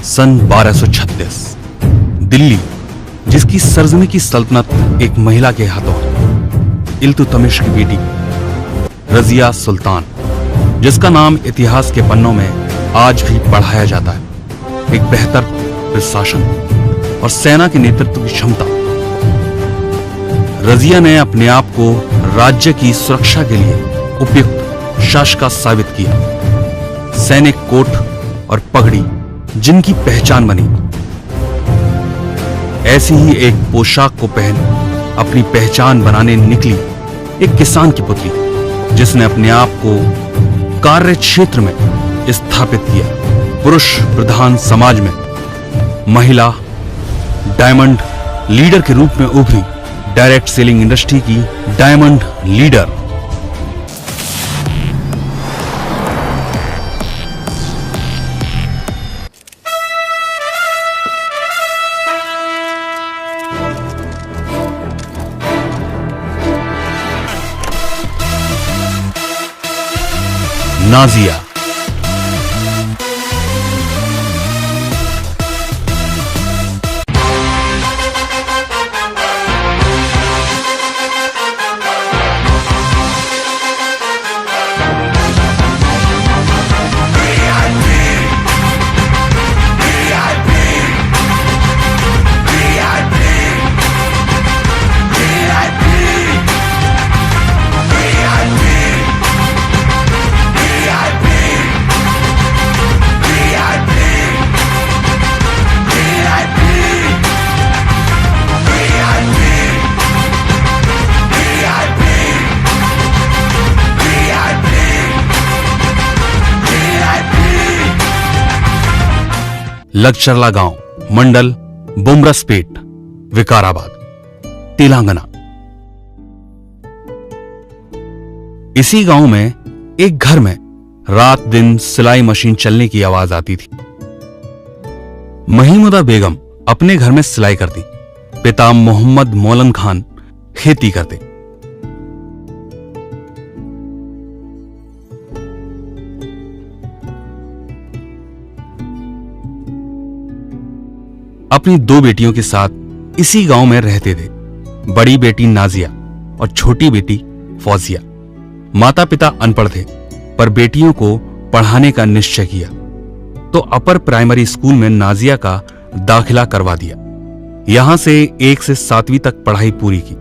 सन 1236 दिल्ली, जिसकी सरजमी की सल्तनत एक महिला के हाथों है, इल्तुतमिश की बेटी रजिया सुल्तान, जिसका नाम इतिहास के पन्नों में आज भी पढ़ाया जाता है, एक बेहतर प्रशासन और सेना के नेतृत्व की क्षमता। रजिया ने अपने आप को राज्य की सुरक्षा के लिए उपयुक्त शासका साबित किया। सैनिक कोट और पगड़ी जिनकी पहचान बनी, ऐसी ही एक पोशाक को पहन अपनी पहचान बनाने निकली एक किसान की पुत्री, जिसने अपने आप को कार्य क्षेत्र में स्थापित किया। पुरुष प्रधान समाज में महिला डायमंड लीडर के रूप में उभरी, डायरेक्ट सेलिंग इंडस्ट्री की डायमंड लीडर। नाजिया लगचरला गांव, मंडल बुमरसपेट, विकाराबाद, तेलंगाना। इसी गांव में एक घर में रात दिन सिलाई मशीन चलने की आवाज आती थी। महिमुदा बेगम अपने घर में सिलाई करती, पिता मोहम्मद मौलन खान खेती करते। अपनी दो बेटियों के साथ इसी गांव में रहते थे। बड़ी बेटी नाजिया और छोटी बेटी फौजिया। माता पिता अनपढ़ थे, पर बेटियों को पढ़ाने का निश्चय किया तो अपर प्राइमरी स्कूल में नाजिया का दाखिला करवा दिया। यहां से 1 से 7वीं तक पढ़ाई पूरी की।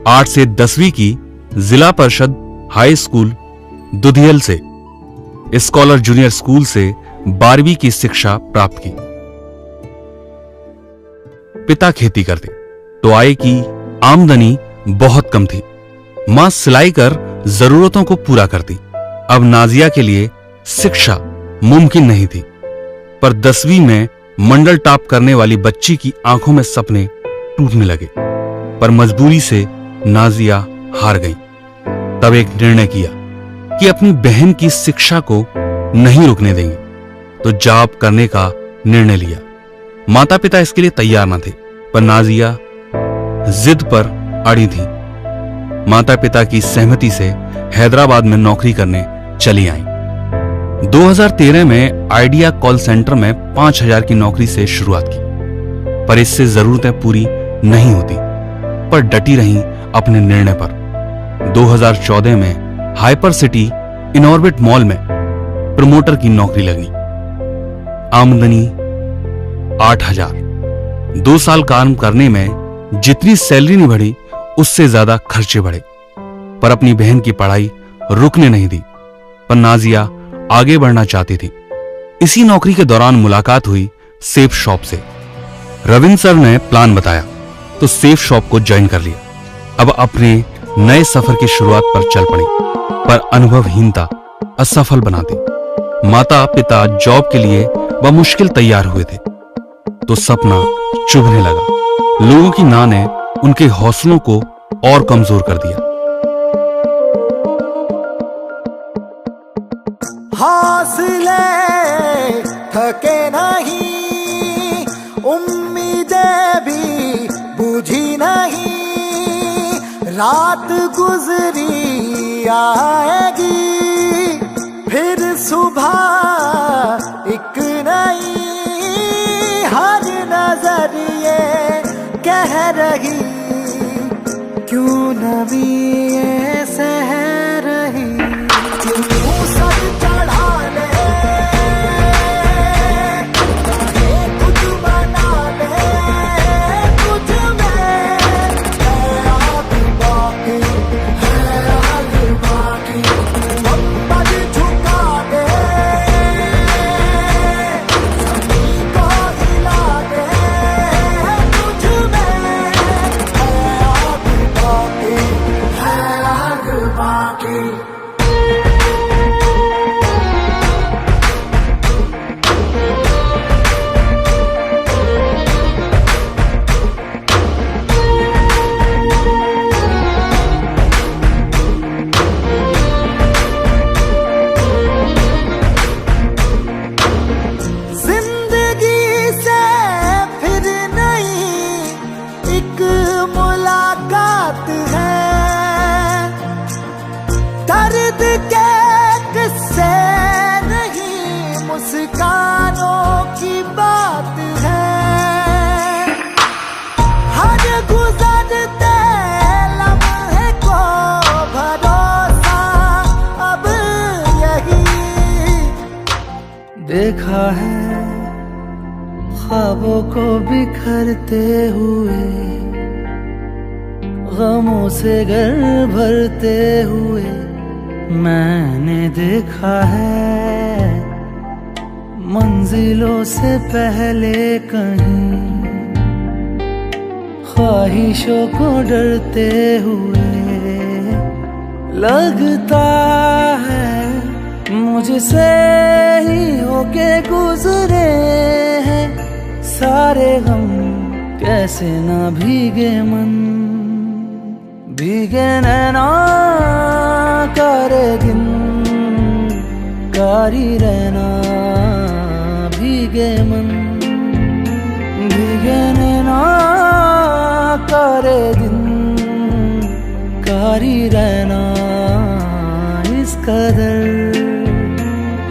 8 से 10वीं की जिला परिषद हाई स्कूल दुधियल से, स्कॉलर जूनियर स्कूल से 12वीं की शिक्षा प्राप्त की। पिता खेती करते तो आय की आमदनी बहुत कम थी। मां सिलाई कर जरूरतों को पूरा करती। अब नाजिया के लिए शिक्षा मुमकिन नहीं थी, पर 10वीं में मंडल टॉप करने वाली बच्ची की आंखों में सपने टूटने लगे। पर मजबूरी से नाजिया हार गई। तब एक निर्णय किया कि अपनी बहन की शिक्षा को नहीं रुकने देंगे, तो जॉब करने का निर्णय लिया। माता पिता इसके लिए तैयार न थे, पर नाजिया जिद पर अड़ी थी। माता पिता की सहमति से हैदराबाद में नौकरी करने चली आईं। 2013 में आइडिया कॉल सेंटर में 5000 की नौकरी से शुरुआत की, पर इससे जरूरतें पूरी नहीं होती, पर डटी रहीं अपने निर्णय पर। 2014 में हाइपर सिटी इनऑर्बिट मॉल में प्रमोटर की नौकरी लगी। आमदनी 8000। 2 साल काम करने में जितनी सैलरी नहीं बढ़ी, उससे ज्यादा खर्चे बढ़े। पर अपनी बहन की पढ़ाई रुकने नहीं दी, पर नाजिया आगे बढ़ना चाहती थी। इसी नौकरी के दौरान मुलाकात हुई सेफ शॉप से। रविंद्र सर ने प्लान बताया तो सेफ शॉप को ज्वाइन कर लिया। अब अपने नए सफर की शुरुआत पर चल पड़ी, पर अनुभवहीनता असफल बनाती। माता पिता जॉब के लिए बमुश्किल तैयार हुए थे, तो सपना चुभने लगा। लोगों की ना ने उनके हौसलों को और कमजोर कर दिया। हौसले थके नहीं, उम्मीदें भी बुझी नहीं, रात गुजरी आएगी, फिर सुबह एक नई पर ये कह रही, क्यों नबी ये सह रही, क्यों सर चढ़ा ले खुद बना ले, तुझ में है आग बाकी, है आग बाकी, गुंबद झुका दे, ज़मीं को हिला दे, तुझ में है आग बाकी, है आग बाकी। जिंदगी से फिर नहीं एक मुलाकात है, दर्द के किस्से नहीं मुस्कानों की बात है, हर गुजरते लम्हे को भरोसा अब यही, देखा है ख्वाबों को बिखरते हुए, गमों से घर भरते हुए, मैंने देखा है मंजिलों से पहले कहीं ख्वाहिशों को डरते हुए, लगता है मुझसे ही होके गुजरे हैं सारे गम, कैसे ना भीगे मन, भीगे नैना करे दिन, कारी रहना भीगे मन, भीगे नैना करे दिन, कारी रहना इस कदर,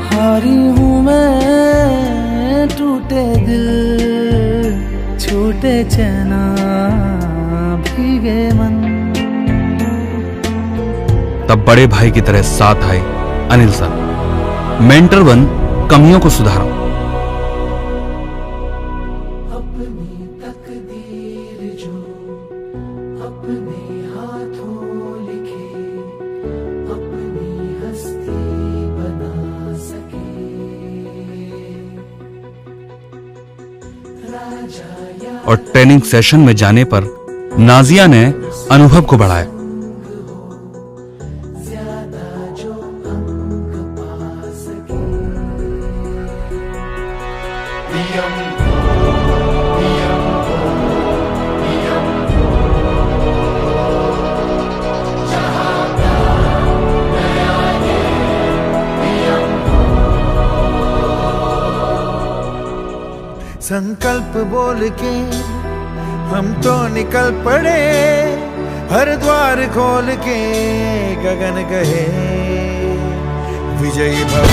हारी हूँ मैं टूटे दिल, छूटे चैना भीगे मन। तब बड़े भाई की तरह साथ आए अनिल सर, मेंटर बन कमियों को सुधारा। अपनी तकदीर जो अपने हाथों लिखे, अपनी हस्ती बना सके, राजा या और ट्रेनिंग सेशन में जाने पर नाजिया ने अनुभव को बढ़ाया। संकल्प बोल के हम तो निकल पड़े, हर द्वार खोल के गगन गए, विजयी भव,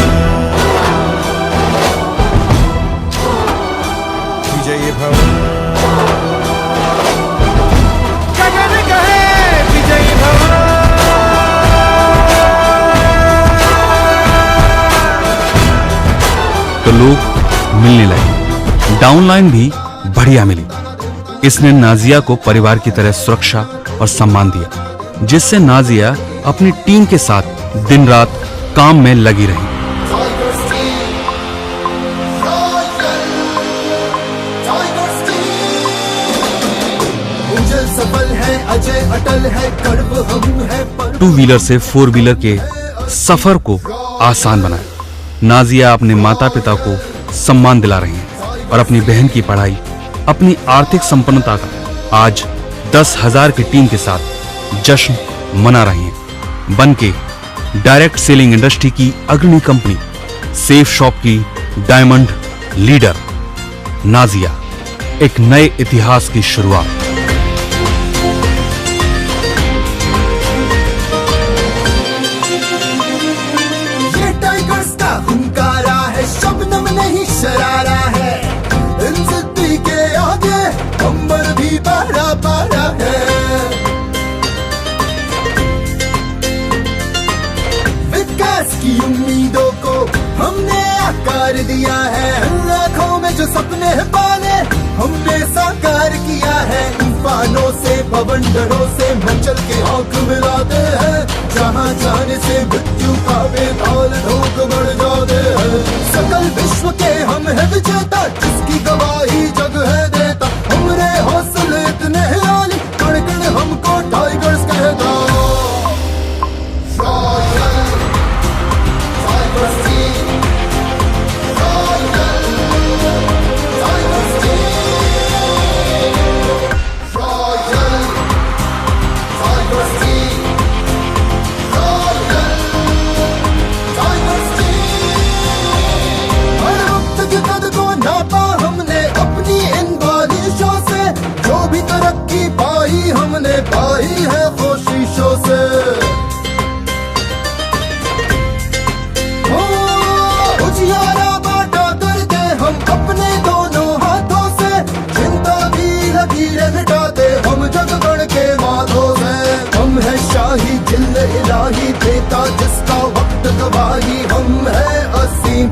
विजयी भव, गगन गए, विजयी भव। तो लोग मिलने लगे, डाउनलाइन भी बढ़िया मिली। इसने नाजिया को परिवार की तरह सुरक्षा और सम्मान दिया, जिससे नाजिया अपनी टीम के साथ दिन रात काम में लगी रही। सफल है, अजय अटल है, गर्व हम है, 2 व्हीलर से 4 व्हीलर के सफर को आसान बनाया। नाजिया अपने माता पिता को सम्मान दिला रही हैं और अपनी बहन की पढ़ाई, अपनी आर्थिक संपन्नता का आज 10,000 की टीम के साथ जश्न मना रही हैं। बन के डायरेक्ट सेलिंग इंडस्ट्री की अग्रणी कंपनी सेफ शॉप की डायमंड लीडर नाजिया, एक नए इतिहास की शुरुआत। ये टाइगर्स का हुंकारा है, शबनम नहीं शरारा है, इन जिद्दी के आगे उम्मीदों को हमने आकार दिया है, लाखों में जो सपने पाले हमने साकार किया है। तूफानों से बवंडरों से मचल के आंख मिलाते हैं, जहां जाने से मृत्यु का बेताल ढोक बढ़ जाते हैं। सकल विश्व के हम है विजेता, जिसकी गवाही जग है देता। हमरे हौसले इतने आली, कण कण हमको टाइगर्स कहता। हमने पाई है कोशिशों से, उजियारा बांटा करते हम अपने दोनों हाथों से। चिंता की लकीरें मिटाते हम जगगण के माथों से। हम है शाही जिल्ल इलाही देता, जिसका वक्त गवाही। हम है असीम